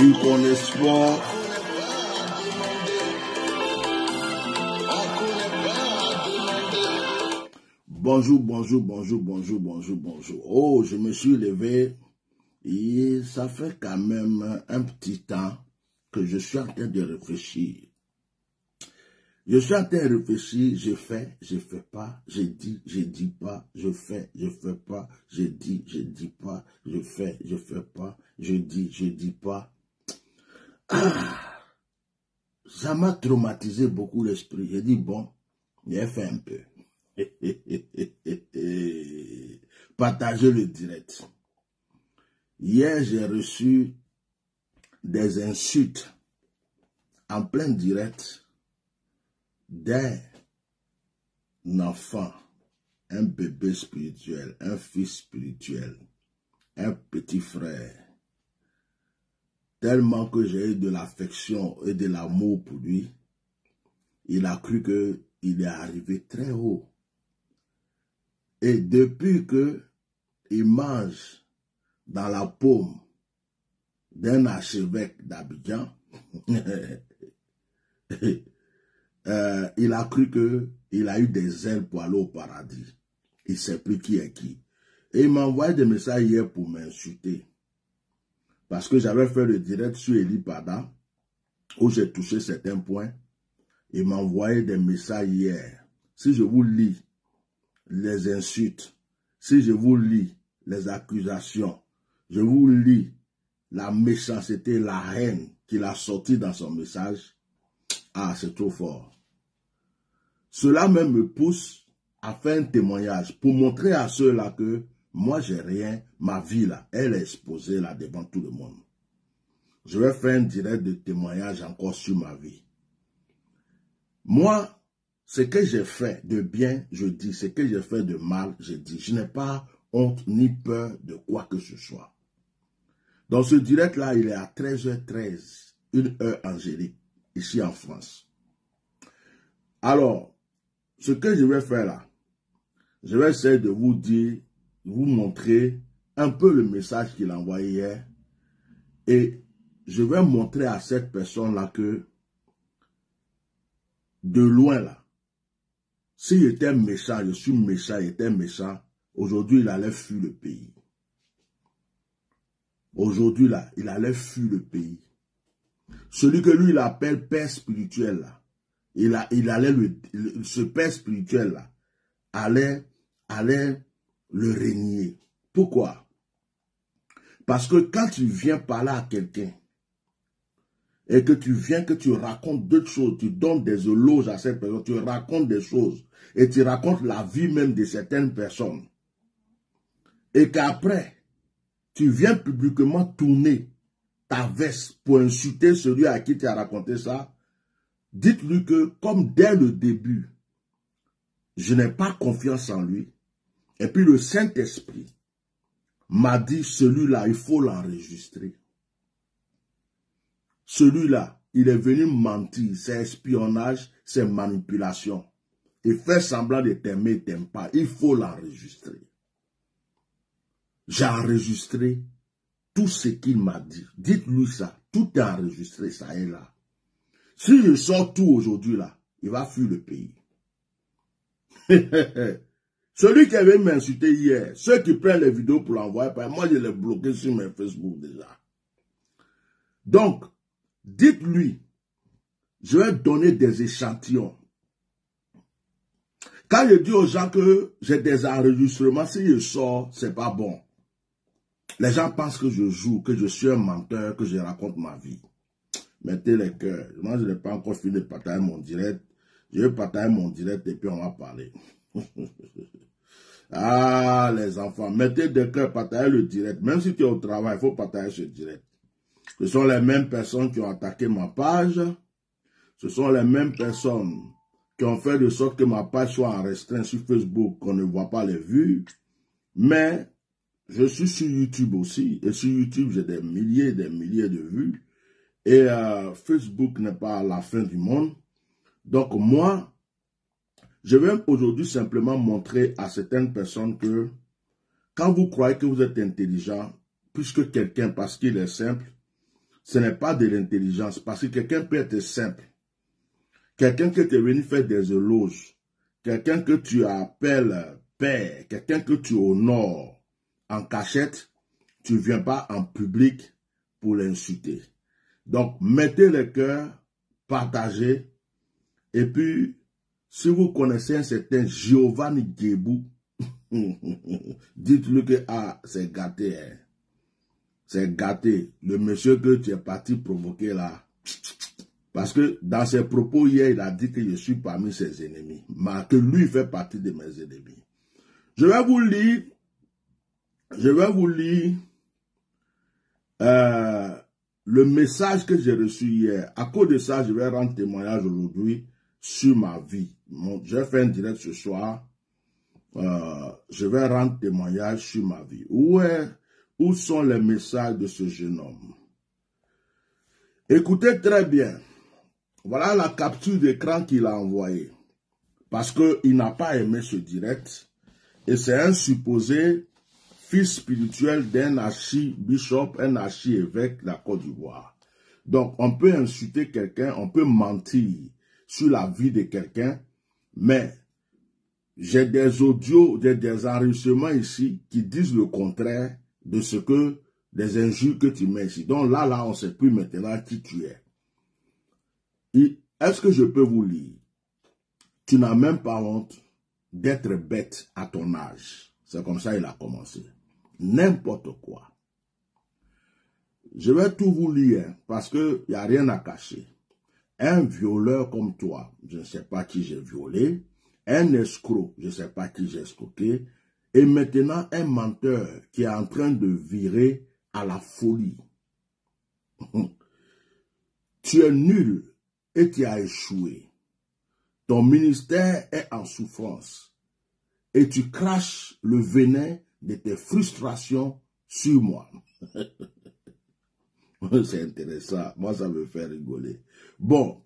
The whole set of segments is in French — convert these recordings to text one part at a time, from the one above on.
Ils connaissent pas. Bonjour, bonjour, bonjour, bonjour, bonjour, bonjour. Oh, je me suis levé et ça fait quand même un petit temps que je suis en train de réfléchir. Je suis en train de réfléchir, je fais pas, je dis pas, je fais pas, je dis pas, je fais pas, je dis pas. Ah, ça m'a traumatisé beaucoup l'esprit. J'ai dit, bon, j'ai fait un peu. Partagez le direct. Hier, j'ai reçu des insultes en plein direct d'un enfant, un bébé spirituel, un fils spirituel, un petit frère. Tellement que j'ai eu de l'affection et de l'amour pour lui, il a cru qu'il est arrivé très haut. Et depuis qu'il mange dans la paume d'un archevêque d'Abidjan, il a cru qu'il a eu des ailes pour aller au paradis. Il ne sait plus qui est qui. Et il m'a envoyé des messages hier pour m'insulter. Parce que j'avais fait le direct sur Eli Pada, où j'ai touché certains points. Il m'a envoyé des messages hier. Si je vous lis les insultes, si je vous lis les accusations, je vous lis la méchanceté, la haine qu'il a sorti dans son message, ah, c'est trop fort. Cela même me pousse à faire un témoignage pour montrer à ceux-là que moi, j'ai rien, ma vie là, elle est exposée là devant tout le monde. Je vais faire un direct de témoignage encore sur ma vie. Moi, ce que j'ai fait de bien, je dis. Ce que j'ai fait de mal, je dis. Je n'ai pas honte ni peur de quoi que ce soit. Dans ce direct-là, il est à 13h13, une heure angélique, ici en France. Alors, ce que je vais faire là, je vais essayer de vous dire, vous montrer un peu le message qu'il a envoyé hier. Et je vais montrer à cette personne-là que, de loin là, s'il était méchant, je suis méchant, il était méchant, aujourd'hui il allait fuir le pays. Aujourd'hui là, il allait fuir le pays. Celui que lui il appelle père spirituel là, ce père spirituel là, allait le régner. Pourquoi? Parce que quand tu viens parler à quelqu'un, et que tu racontes d'autres choses, tu donnes des éloges à cette personne, tu racontes des choses, et tu racontes la vie même de certaines personnes, et qu'après, tu viens publiquement tourner ta veste pour insulter celui à qui tu as raconté ça, dites-lui que, comme dès le début, je n'ai pas confiance en lui, et puis le Saint-Esprit m'a dit, celui-là, il faut l'enregistrer. Celui-là, il est venu mentir, c'est espionnage, c'est manipulation. Il fait semblant de t'aimer, il t'aime pas. Il faut l'enregistrer. J'ai enregistré tout ce qu'il m'a dit. Dites-lui ça. Tout est enregistré, ça est là. Si je sors tout aujourd'hui là, il va fuir le pays. Celui qui avait m'insulté hier, ceux qui prennent les vidéos pour l'envoyer, moi je l'ai bloqué sur mes Facebook déjà. Donc, dites-lui, je vais donner des échantillons. Quand je dis aux gens que j'ai des enregistrements, si je sors, c'est pas bon. Les gens pensent que je joue, que je suis un menteur, que je raconte ma vie. Mettez les cœurs. Moi, je n'ai pas encore fini de partager mon direct. Je vais partager mon direct et puis on va parler. Ah, les enfants, mettez des cœurs, partagez le direct. Même si tu es au travail, il faut partager ce direct. Ce sont les mêmes personnes qui ont attaqué ma page. Ce sont les mêmes personnes qui ont fait de sorte que ma page soit en restreint sur Facebook, qu'on ne voit pas les vues. Mais je suis sur YouTube aussi. Et sur YouTube, j'ai des milliers de vues. Et Facebook n'est pas la fin du monde. Donc moi, je vais aujourd'hui simplement montrer à certaines personnes que quand vous croyez que vous êtes intelligent, plus que quelqu'un parce qu'il est simple, ce n'est pas de l'intelligence. Parce que quelqu'un peut être simple. Quelqu'un que tu es venu faire des éloges. Quelqu'un que tu appelles père. Quelqu'un que tu honores en cachette. Tu ne viens pas en public pour l'insulter. Donc, mettez le cœur, partagez. Et puis, si vous connaissez un certain Giovanni Gebou, dites-lui que c'est gâté. Hein. C'est gâté. Le monsieur que tu es parti provoquer là. Parce que dans ses propos hier, il a dit que je suis parmi ses ennemis. Mais que lui fait partie de mes ennemis. Je vais vous lire le message que j'ai reçu hier. À cause de ça, je vais rendre témoignage aujourd'hui sur ma vie. Je vais faire un direct ce soir. Je vais rendre témoignage sur ma vie. Où sont les messages de ce jeune homme? Écoutez très bien. Voilà la capture d'écran qu'il a envoyée. Parce qu'il n'a pas aimé ce direct. Et c'est un supposé fils spirituel d'un archibishop, un archi-évêque de la Côte d'Ivoire. Donc, on peut insulter quelqu'un, on peut mentir sur la vie de quelqu'un, mais j'ai des audios, des enregistrements ici qui disent le contraire de ce que des injures que tu mets ici. Donc là, on ne sait plus maintenant qui tu es. Est-ce que je peux vous lire? Tu n'as même pas honte d'être bête à ton âge. C'est comme ça qu'il a commencé. N'importe quoi. Je vais tout vous lire parce qu'il n'y a rien à cacher. Un violeur comme toi, je ne sais pas qui j'ai violé. Un escroc, je ne sais pas qui j'ai escroqué. Et maintenant, un menteur qui est en train de virer à la folie. Tu es nul et tu as échoué. Ton ministère est en souffrance. Et tu craches le venin de tes frustrations sur moi. C'est intéressant. Moi, ça me fait rigoler. Bon,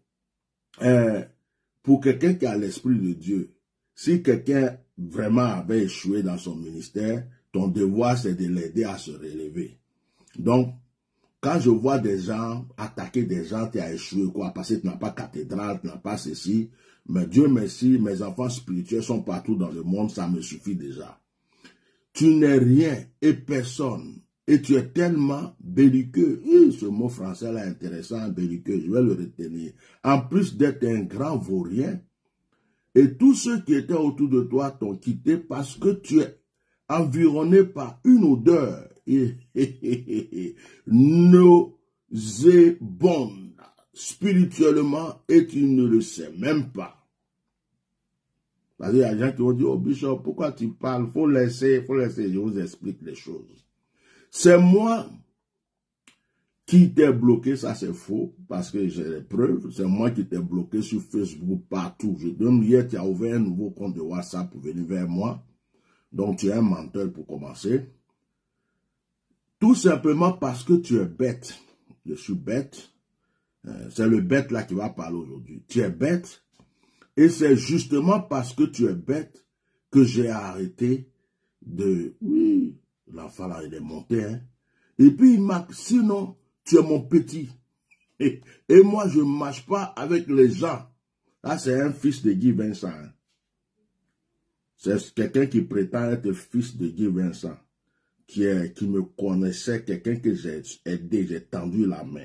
pour quelqu'un qui a l'esprit de Dieu, si quelqu'un vraiment avait échoué dans son ministère, ton devoir, c'est de l'aider à se relever. Donc, quand je vois des gens attaquer des gens qui ont échoué, quoi, parce que tu n'as pas cathédrale, tu n'as pas ceci, mais Dieu merci, mes enfants spirituels sont partout dans le monde, ça me suffit déjà. Tu n'es rien et personne, et tu es tellement belliqueux. Ce mot français là intéressant, belliqueux, je vais le retenir. En plus d'être un grand vaurien, et tous ceux qui étaient autour de toi t'ont quitté parce que tu es environné par une odeur nauséabonde spirituellement et tu ne le sais même pas. Parce qu'il y a des gens qui vont dire, oh Bishop, pourquoi tu parles? Faut laisser, je vous explique les choses. C'est moi qui t'ai bloqué, ça c'est faux, parce que j'ai les preuves. C'est moi qui t'ai bloqué sur Facebook, partout. Je donne hier, tu as ouvert un nouveau compte de WhatsApp pour venir vers moi. Donc tu es un menteur pour commencer. Tout simplement parce que tu es bête. Je suis bête. C'est le bête là qui va parler aujourd'hui. Tu es bête. Et c'est justement parce que tu es bête que j'ai arrêté de... Oui, l'enfant là, il est monté. Hein. Et puis, sinon, tu es mon petit. Et moi, je ne marche pas avec les gens. Là, c'est un fils de Guy Vincent. Hein. C'est quelqu'un qui prétend être fils de Guy Vincent. Qui me connaissait, quelqu'un que j'ai aidé, j'ai tendu la main.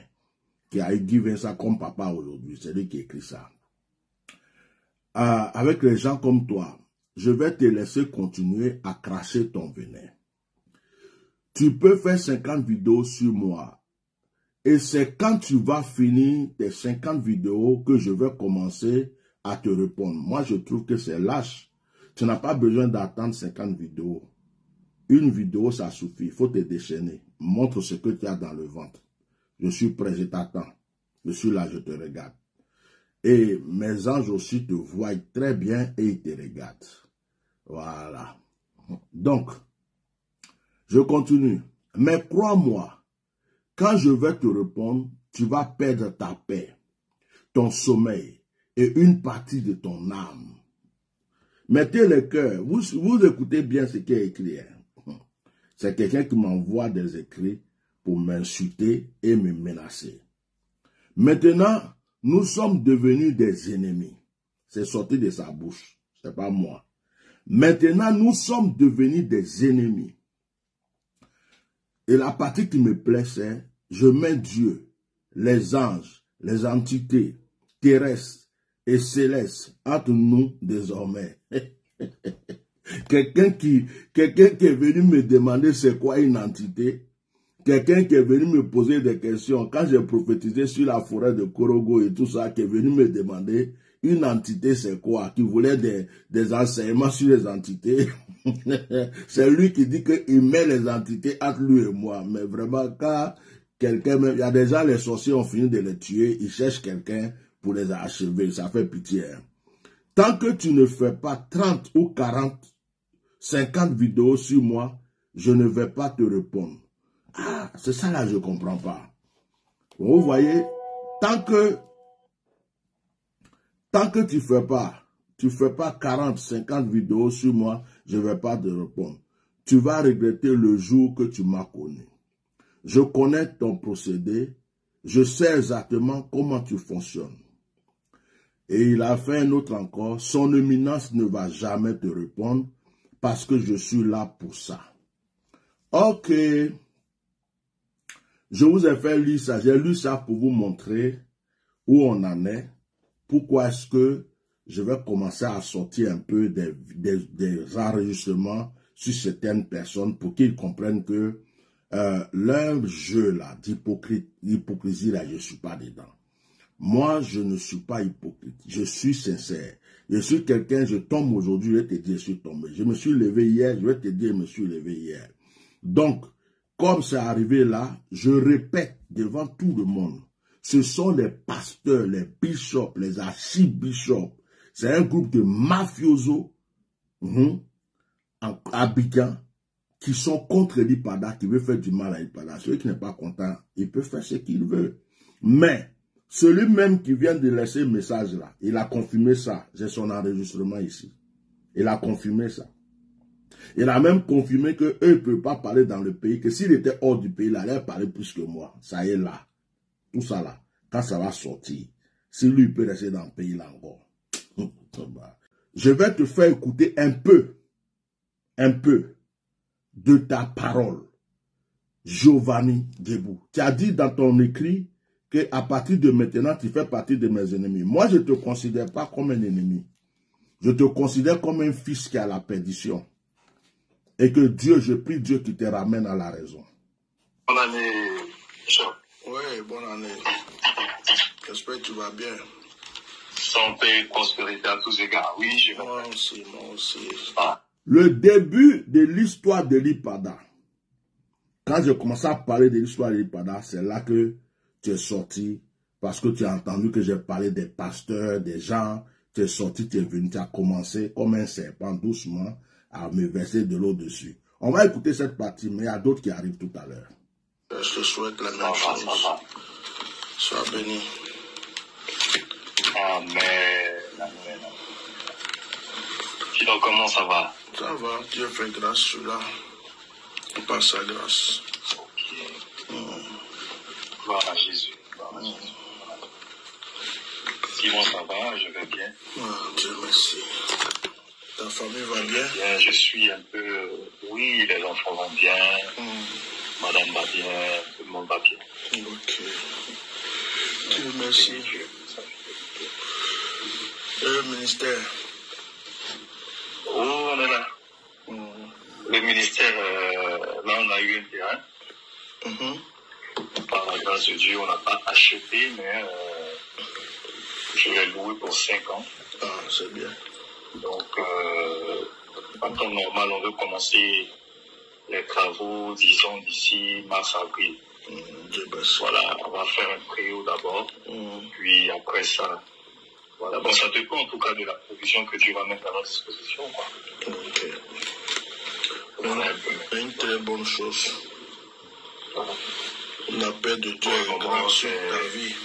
Qui a eu Guy Vincent comme papa aujourd'hui. C'est lui qui écrit ça. Avec les gens comme toi, je vais te laisser continuer à cracher ton venin. Tu peux faire 50 vidéos sur moi. Et c'est quand tu vas finir tes 50 vidéos que je vais commencer à te répondre. Moi, je trouve que c'est lâche. Tu n'as pas besoin d'attendre 50 vidéos. Une vidéo, ça suffit. Il faut te déchaîner. Montre ce que tu as dans le ventre. Je suis prêt, je t'attends. Je suis là, je te regarde. Et mes anges aussi te voient très bien et ils te regardent. Voilà. Donc, je continue. Mais crois-moi, quand je vais te répondre, tu vas perdre ta paix, ton sommeil et une partie de ton âme. Mettez le cœur. Vous écoutez bien ce qui est écrit. C'est quelqu'un qui m'envoie des écrits pour m'insulter et me menacer. Maintenant, nous sommes devenus des ennemis. C'est sorti de sa bouche, c'est pas moi. Maintenant, nous sommes devenus des ennemis. Et la partie qui me plaît, c'est je mets Dieu, les anges, les entités terrestres et célestes entre nous désormais. Quelqu'un qui est venu me demander c'est quoi une entité. Quelqu'un qui est venu me poser des questions. Quand j'ai prophétisé sur la forêt de Korogo et tout ça, qui est venu me demander une entité c'est quoi, qui voulait des enseignements sur les entités. C'est lui qui dit qu'il met les entités entre lui et moi. Mais vraiment, quand quelqu'un, il y a des gens, les sorciers ont fini de les tuer, ils cherchent quelqu'un pour les achever. Ça fait pitié. Hein. Tant que tu ne fais pas 30 ou 40, 50 vidéos sur moi, je ne vais pas te répondre. Ah, c'est ça là, je ne comprends pas. Vous voyez, tant que tu fais pas 40, 50 vidéos sur moi, je ne vais pas te répondre. Tu vas regretter le jour que tu m'as connu. Je connais ton procédé, je sais exactement comment tu fonctionnes. Et il a fait un autre encore, son éminence ne va jamais te répondre parce que je suis là pour ça. Ok. Je vous ai fait lire ça. J'ai lu ça pour vous montrer où on en est. Pourquoi est-ce que je vais commencer à sortir un peu des enregistrements sur certaines personnes pour qu'ils comprennent que leur jeu là d'hypocrisie là, je ne suis pas dedans. Moi, je ne suis pas hypocrite. Je suis sincère. Je suis quelqu'un, je tombe aujourd'hui, je vais te dire, je suis tombé. Je me suis levé hier, je vais te dire, je me suis levé hier. Donc, comme c'est arrivé là, je répète devant tout le monde. Ce sont les pasteurs, les bishops, les archibishops. C'est un groupe de mafiosos en Abidjan qui sont contre l'IPADA, qui veut faire du mal à l'IPADA. Celui qui n'est pas content, il peut faire ce qu'il veut. Mais, celui même qui vient de laisser le message là, il a confirmé ça. J'ai son enregistrement ici. Il a confirmé ça. Il a même confirmé qu'eux ne peuvent pas parler dans le pays, que s'il était hors du pays, il allait parler plus que moi. Ça y est là. Tout ça là. Quand ça va sortir, si lui peut rester dans le pays là encore. Je vais te faire écouter un peu de ta parole. Giovanni Debout. Tu as dit dans ton écrit qu'à partir de maintenant, tu fais partie de mes ennemis. Moi, je ne te considère pas comme un ennemi. Je te considère comme un fils qui est à la perdition. Et que Dieu, je prie Dieu qui te ramène à la raison. Bonne année, Jean. Oui, bonne année. J'espère que tu vas bien. Santé et prospérité à tous égards. Oui, je vais. Moi aussi. Ah. Le début de l'histoire de l'IPADA. Quand j'ai commencé à parler de l'histoire de l'IPADA, c'est là que tu es sorti. Parce que tu as entendu que j'ai parlé des pasteurs, des gens. Tu es sorti, tu es venu, tu as commencé comme un serpent doucement à me verser de l'eau dessus. On va écouter cette partie, mais il y a d'autres qui arrivent tout à l'heure. Je te souhaite la même chose. Sois béni. Amen. Amen. Sinon, comment ça va? Ça va, Dieu fait grâce, je suis là. On passe sa grâce. Gloire à Jésus. Sinon, ça va, je vais bien. Dieu merci. Ta famille va bien? Bien, je suis un peu... Oui, les enfants vont bien. Madame va bien. Tout le monde va bien. Ok. Dieu merci. Et le ministère? Oh, on est là. Le ministère, là, on a eu un terrain. Par la grâce de Dieu, on n'a pas acheté, mais je l'ai loué pour 5 ans. Ah, c'est bien. Donc, en temps normal, on veut commencer les travaux, disons, d'ici mars-avril. Voilà, on va faire un préau d'abord, puis après ça, voilà. Bon, ça dépend en tout cas de la provision que Dieu va mettre à notre disposition, quoi. Ok. Voilà, Une très bonne chose. voilà. La paix de Dieu est grande sur ta vie.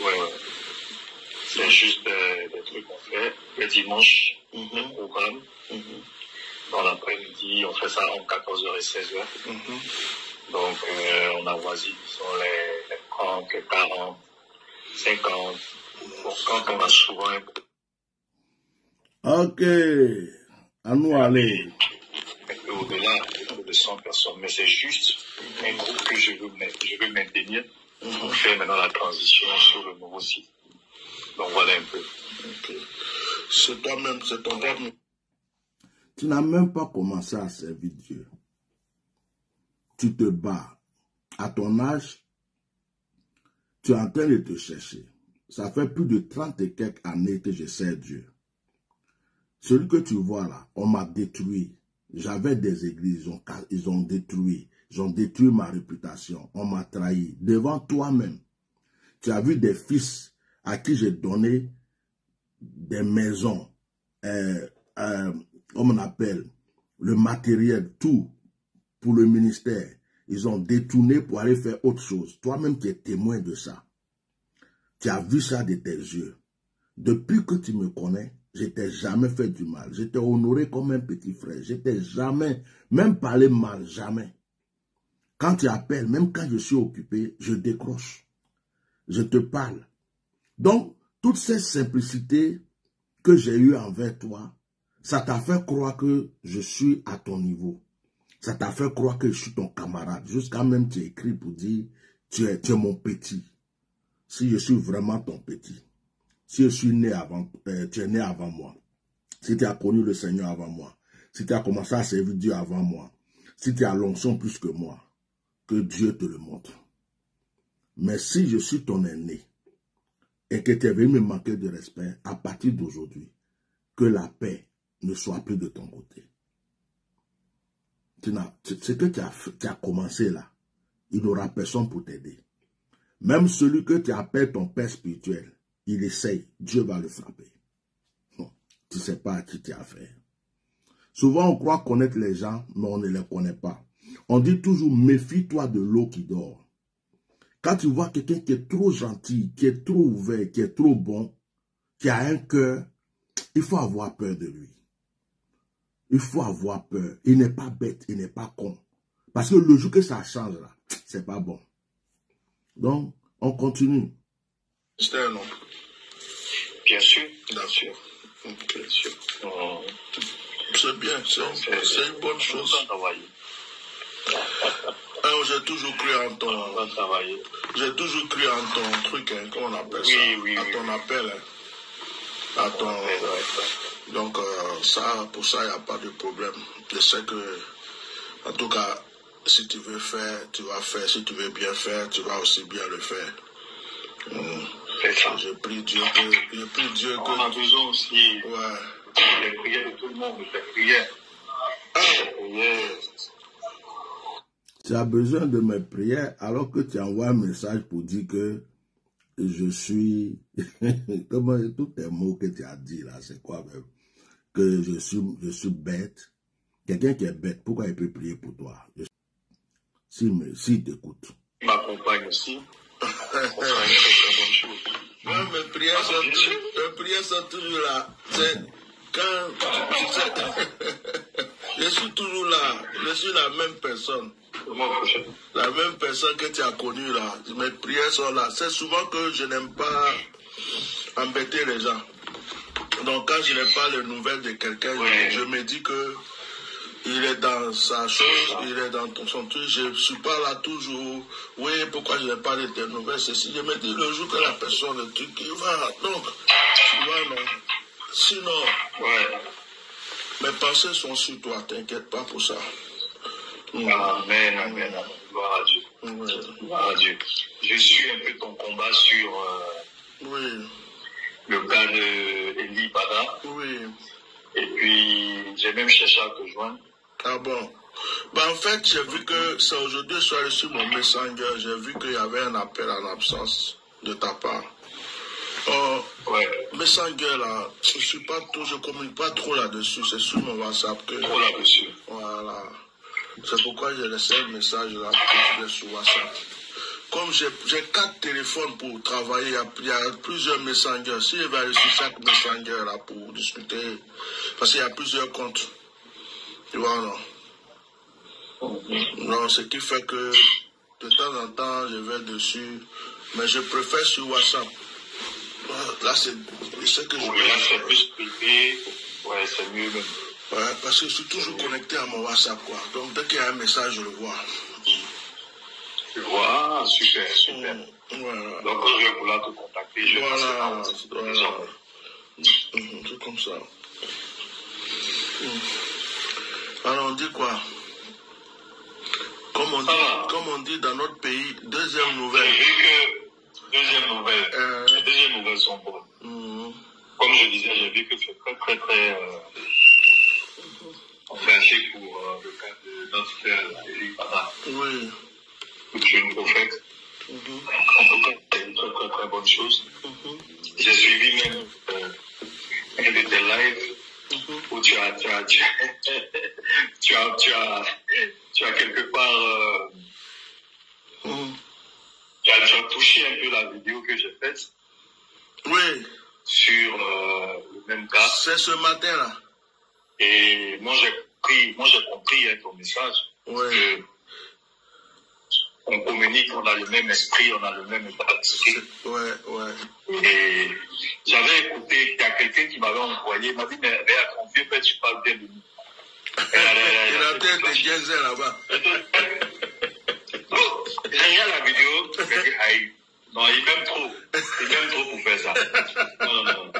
Ouais. C'est juste des trucs qu'on fait. Le dimanche, le programme. Dans l'après-midi, on fait ça entre 14h et 16h. Donc, on a choisi, disons, les 30, les 40, 50. Bon, quand on a souvent un peu. Ok, à nous aller. Un peu au-delà de 100 personnes. Mais c'est juste un groupe que je veux maintenir pour faire maintenant la transition sur le nouveau site. Donc, voilà un peu. Okay. C'est toi-même, c'est ton rêve. Tu n'as même pas commencé à servir Dieu. Tu te bats. À ton âge, tu es en train de te chercher. Ça fait plus de 30 et quelques années que je sers Dieu. Celui que tu vois là, on m'a détruit. J'avais des églises, ils ont détruit. Ils ont détruit ma réputation. On m'a trahi. Devant toi-même, tu as vu des fils à qui j'ai donné des maisons, on appelle le matériel, tout pour le ministère. Ils ont détourné pour aller faire autre chose. Toi-même, tu es témoin de ça. Tu as vu ça de tes yeux. Depuis que tu me connais, je t'ai jamais fait du mal. Je t'ai honoré comme un petit frère. Je t'ai jamais, même parlé mal, jamais. Quand tu appelles, même quand je suis occupé, je décroche. Je te parle. Donc, toutes ces simplicités que j'ai eues envers toi, ça t'a fait croire que je suis à ton niveau. Ça t'a fait croire que je suis ton camarade. Jusqu'à même tu écris pour dire, tu es mon petit. Si je suis vraiment ton petit. Si je suis né avant, tu es né avant moi. Si tu as connu le Seigneur avant moi. Si tu as commencé à servir Dieu avant moi. Si tu as l'onction plus que moi. Que Dieu te le montre. Mais si je suis ton aîné, et que tu es venu me manquer de respect, à partir d'aujourd'hui, que la paix ne soit plus de ton côté. Ce que tu as commencé là, il n'aura personne pour t'aider. Même celui que tu appelles ton père spirituel, il essaye, Dieu va le frapper. Non, tu ne sais pas à qui tu as affaire. Souvent, on croit connaître les gens, mais on ne les connaît pas. On dit toujours, méfie-toi de l'eau qui dort. Quand tu vois quelqu'un qui est trop gentil, qui est trop ouvert, qui est trop bon, qui a un cœur, il faut avoir peur de lui. Il faut avoir peur. Il n'est pas bête, il n'est pas con. Parce que le jour que ça change, là, c'est pas bon. Donc, on continue. C'était un nom. Bien sûr, bien sûr. Okay. Bien sûr. C'est bien, c'est une bonne chose. Alors, j'ai toujours cru en ton... J'ai toujours cru en ton truc, hein, comment on appelle ça? Oui, à ton appel. Hein. À ton... Donc, ça, pour ça, il n'y a pas de problème. Je sais que, en tout cas, si tu veux faire, tu vas faire. Si tu veux bien faire, tu vas aussi bien le faire. Je prie Dieu que... On a besoin aussi des prières de tout le monde, des prières. Tu as besoin de mes prières alors que tu envoies un message pour dire que je suis... Comment tous tes mots que tu as dit là, c'est quoi même? Que je suis bête. Quelqu'un qui est bête, pourquoi il peut prier pour toi? S'il t'écoute. Il m'accompagne aussi. Mes prières sont toujours là. Je suis toujours là. Je suis la même personne. La même personne que tu as connue là. Mes prières sont là. C'est souvent que je n'aime pas embêter les gens. Donc quand je n'ai pas les nouvelles de quelqu'un, je me dis que il est dans sa chose, il est dans son truc. Je ne suis pas là toujours. Oui, pourquoi je n'ai pas de tes nouvelles? Ceci, je me dis le jour que la personne, le truc, il va. Donc, tu vois, non. Sinon, mes pensées sont sur toi, t'inquiète pas pour ça. Amen, amen. Gloire à Dieu. Gloire à Dieu. Je suis un peu ton combat sur le cas de Eli Bada. Oui. Et puis, j'ai même cherché à te joindre. Ah bon? En fait, j'ai vu que c'est aujourd'hui, je suis allé sur mon Messenger, j'ai vu qu'il y avait un appel en absence de ta part. Messenger là, je communique pas trop là-dessus, c'est sur mon WhatsApp que... Trop là-dessus. Voilà. C'est pourquoi j'ai laissé un message là que je laisse sur WhatsApp. Comme j'ai 4 téléphones pour travailler, il y a plusieurs messengers. Si je vais aller sur chaque messenger là pour discuter, parce qu'il y a plusieurs comptes. Tu vois, non? Non, ce qui fait que de temps en temps, je vais dessus, mais je préfère sur WhatsApp. Là, c'est ce que je là, c'est plus privé. Ouais, c'est mieux même. Ouais, parce que je suis toujours connecté à mon WhatsApp, quoi. Donc, dès qu'il y a un message, je le vois. Tu vois, super, super. Voilà. Donc, quand je vais vouloir te contacter, je vais passer par WhatsApp. Voilà. C'est comme ça. Alors, on dit quoi? Comme on dit dans notre pays, deuxième nouvelle. J'ai vu que deuxième nouvelle. Les deuxièmes nouvelles sont bonnes. Comme je disais, j'ai vu que tu es très, très engagé pour le cas de notre frère Eli Pada. Oui. Jeune prophète. En tout cas, c'est une très, très, très bonne chose. J'ai suivi même un de tes lives où tu as quelque part tu as touché un peu la vidéo que j'ai faite. Oui. Sur le même cas. C'est ce matin-là. Et moi j'ai compris ton message. Oui. Que on communique, on a le même esprit, on a le même état d'esprit. Ouais, ouais. Et j'avais écouté, il y a quelqu'un qui m'avait envoyé, il m'a dit, mais regarde, ton vieux père, tu parles bien de nous. Il a tête de Genzer là-bas. J'ai regardé la vidéo, je me dis, aïe, non, il m'aime trop pour faire ça. Non.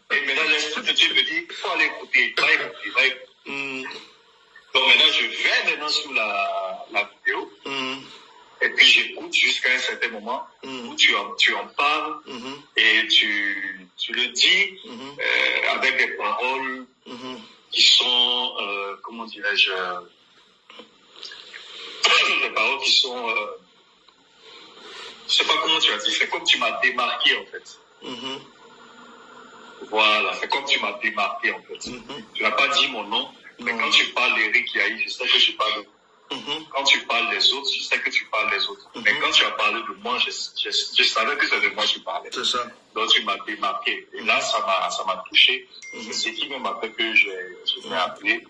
Et maintenant, l'esprit de Dieu me dit, il faut aller écouter, va écouter. Donc maintenant, je vais sur la vidéo. Et puis j'écoute jusqu'à un certain moment où tu en parles et tu le dis avec des paroles qui sont, comment dirais-je, des paroles qui sont, je sais pas comment tu as dit, c'est comme tu m'as démarqué en fait. Voilà, c'est comme tu m'as démarqué en fait. Tu n'as pas dit mon nom, mais quand tu parles d'Eric Yahi, je sais que je parle. Quand tu parles des autres, je sais que tu parles des autres. Mais quand tu as parlé de moi, je savais que c'est de moi que tu parlais. C'est ça. Donc tu m'as démarqué. Et là, ça m'a touché. C'est ce qui m'a fait que je m'ai appelé.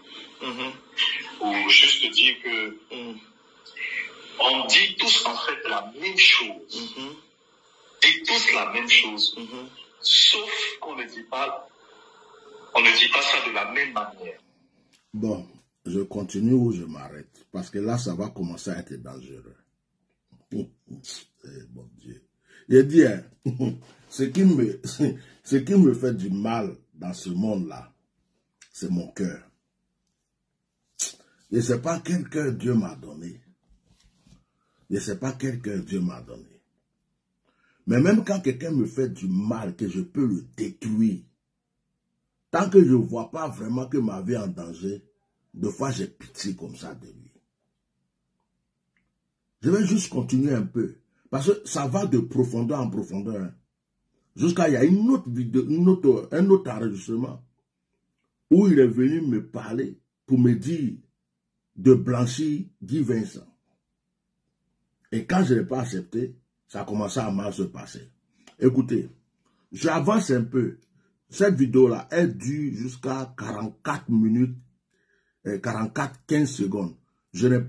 Pour juste dire que on dit tous en fait la même chose. On dit tous la même chose. Sauf qu'on ne dit pas ça de la même manière. Bon. Je continue ou je m'arrête. Parce que là, ça va commencer à être dangereux. Mon Dieu. J'ai dit, hein, ce qui me fait du mal dans ce monde-là, c'est mon cœur. Je ne sais pas quel cœur Dieu m'a donné. Je ne sais pas quel cœur Dieu m'a donné. Mais même quand quelqu'un me fait du mal, que je peux le détruire, tant que je ne vois pas vraiment que ma vie est en danger, des fois, j'ai pitié comme ça de lui. Je vais juste continuer un peu. Parce que ça va de profondeur en profondeur. Hein, jusqu'à il y a une autre vidéo, un autre enregistrement où il est venu me parler pour me dire de blanchir Guy Vincent. Et quand je n'ai pas accepté, ça a commencé à mal se passer. Écoutez, j'avance un peu. Cette vidéo-là, elle dure jusqu'à 44 minutes. 15 secondes. Je ne vais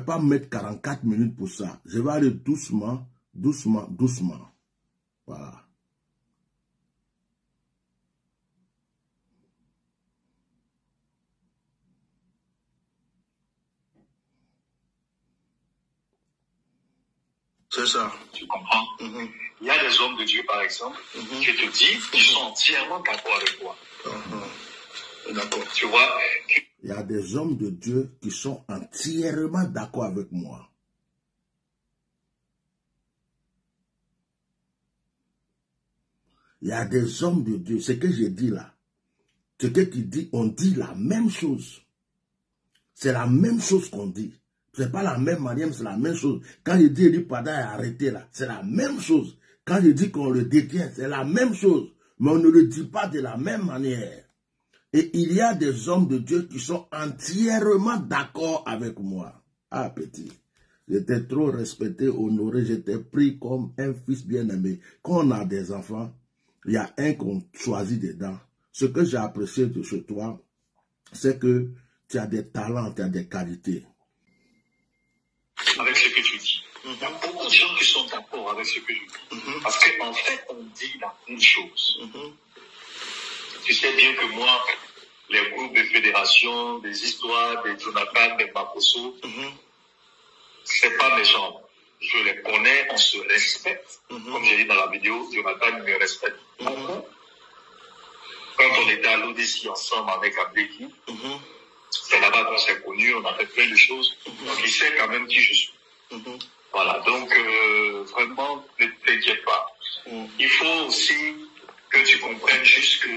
pas mettre 44 minutes pour ça. Je vais aller doucement. Voilà. C'est ça. Tu comprends? Il y a des hommes de Dieu, par exemple, qui te disent qu'ils sont entièrement d'accord avec toi. D'accord. Tu vois? Il y a des hommes de Dieu qui sont entièrement d'accord avec moi. Il y a des hommes de Dieu. Ce que j'ai dit là, ce que tu dis, on dit la même chose. C'est la même chose qu'on dit. C'est pas la même manière, mais c'est la même chose. Quand je dis Eli Pada est arrêté là, c'est la même chose. Quand je dis qu'on le détient, c'est la même chose. Mais on ne le dit pas de la même manière. Et il y a des hommes de Dieu qui sont entièrement d'accord avec moi. Ah, petit. J'étais trop respecté, honoré, j'étais pris comme un fils bien-aimé. Quand on a des enfants, il y a un qu'on choisit dedans. Ce que j'ai apprécié de chez toi, c'est que tu as des talents, tu as des qualités. Avec ce que tu dis. Il y a beaucoup de gens qui sont d'accord avec ce que je dis. Parce qu'en fait, on dit la même chose. Tu sais bien que moi, les groupes de fédération, des histoires, des Jonathan, des Makoso, c'est pas mes gens. Je les connais, on se respecte. Comme j'ai dit dans la vidéo, Jonathan me respecte beaucoup. Quand on était à l'Odyssée ensemble avec Abdeki, c'est là-bas qu'on s'est connus, on a fait plein de choses. Donc il sait quand même qui je suis. Voilà, donc vraiment, ne t'inquiète pas. Il faut aussi que tu comprennes juste que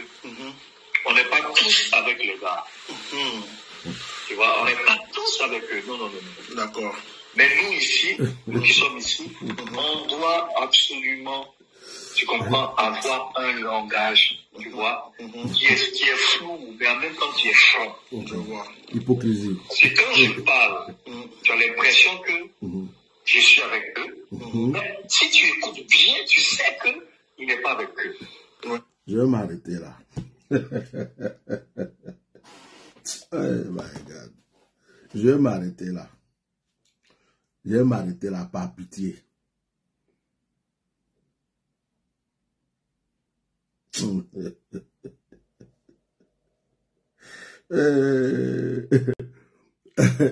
on n'est pas tous avec les gars. Tu vois, on n'est pas tous avec eux. Non, non, non, non. D'accord. Mais nous ici, nous qui sommes ici, on doit absolument, tu comprends, avoir un langage, tu vois, qui est flou, mais en même temps qui est franc. Je vois. Hypocrisie. C'est quand je parle, tu as l'impression que je suis avec eux, mais si tu écoutes bien, tu sais qu'il n'est pas avec eux. Je vais m'arrêter là. Oh my God. Je vais m'arrêter là. Je vais m'arrêter là par pitié. Je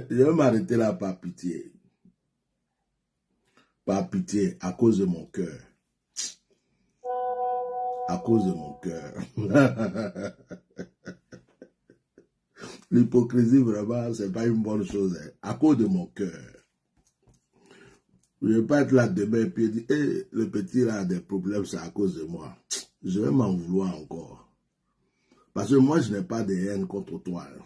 vais m'arrêter là par pitié. Par pitié, à cause de mon cœur. À cause de mon cœur. L'hypocrisie, vraiment, c'est pas une bonne chose. Hein. À cause de mon cœur. Je ne vais pas être là demain et puis dire, hey, le petit là a des problèmes, c'est à cause de moi. Je vais m'en vouloir encore. Parce que moi, je n'ai pas de haine contre toi. Hein.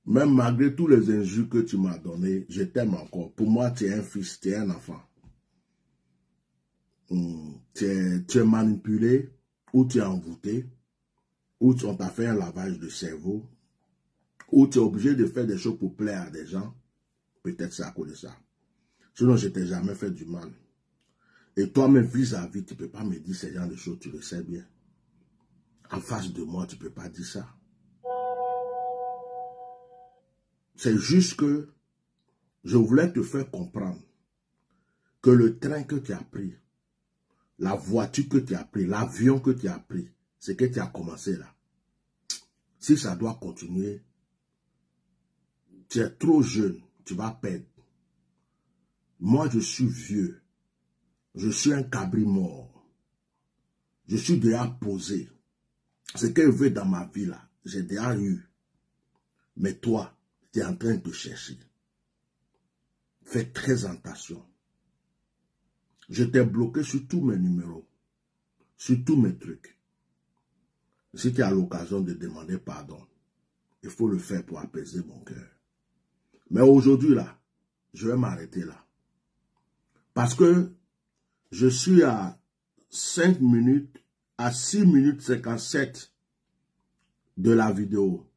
Même malgré tous les injures que tu m'as donnés, je t'aime encore. Pour moi, tu es un fils, tu es un enfant. Tu es manipulé, ou tu es envoûté, ou on t'a fait un lavage de cerveau, ou tu es obligé de faire des choses pour plaire à des gens. Peut-être c'est à cause de ça. Sinon, je ne t'ai jamais fait du mal. Et toi-même, vis-à-vis, tu ne peux pas me dire ce genre de choses, tu le sais bien. En face de moi, tu ne peux pas dire ça. C'est juste que je voulais te faire comprendre que le train que tu as pris, la voiture que tu as pris, l'avion que tu as pris, c'est que tu as commencé là. Si ça doit continuer, tu es trop jeune, tu vas perdre. Moi, je suis vieux. Je suis un cabri mort. Je suis déjà posé. Ce que je veux dans ma vie là, j'ai déjà eu. Mais toi, tu es en train de chercher. Fais très attention. Je t'ai bloqué sur tous mes numéros, sur tous mes trucs. Si tu as l'occasion de demander pardon, il faut le faire pour apaiser mon cœur. Mais aujourd'hui là, je vais m'arrêter là. Parce que je suis à 5 minutes, à 6 minutes 57 de la vidéo.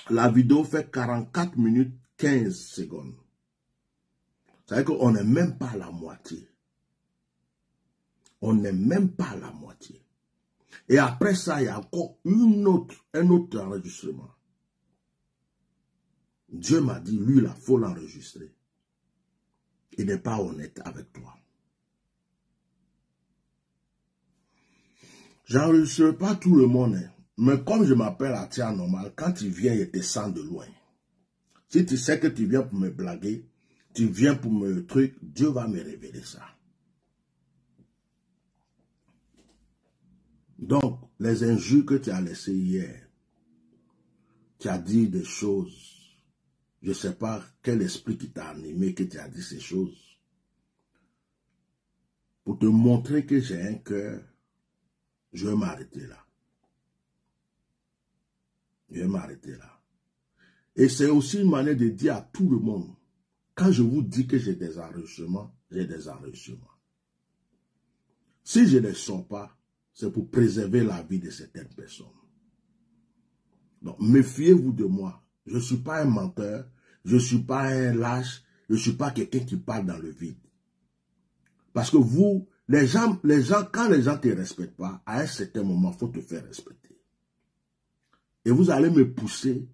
La vidéo fait 44 minutes 15 secondes. Ça veut dire qu'on n'est même pas à la moitié. On n'est même pas à la moitié. Et après ça, il y a encore un autre enregistrement. Dieu m'a dit, lui, là, il faut l'enregistrer. Il n'est pas honnête avec toi. J'enregistre pas tout le monde, hein. Mais comme je m'appelle Atia Normal, quand tu viens, il te sent de loin. Si tu sais que tu viens pour me blaguer, tu viens pour me truc, Dieu va me révéler ça. Donc, les injures que tu as laissées hier, tu as dit des choses, je ne sais pas quel esprit qui t'a animé que tu as dit ces choses, pour te montrer que j'ai un cœur, je vais m'arrêter là. Je vais m'arrêter là. Et c'est aussi une manière de dire à tout le monde, quand je vous dis que j'ai des enregistrements, j'ai des enregistrements. Si je ne les sors pas, c'est pour préserver la vie de certaines personnes. Donc, méfiez-vous de moi. Je ne suis pas un menteur, je ne suis pas un lâche, je ne suis pas quelqu'un qui parle dans le vide. Parce que vous, les gens, quand les gens ne te respectent pas, à un certain moment, il faut te faire respecter. Et vous allez me pousser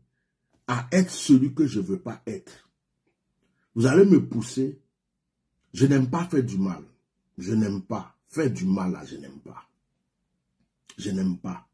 à être celui que je ne veux pas être. Vous allez me pousser. Je n'aime pas faire du mal. Je n'aime pas. Faire du mal, là, je n'aime pas. Je n'aime pas.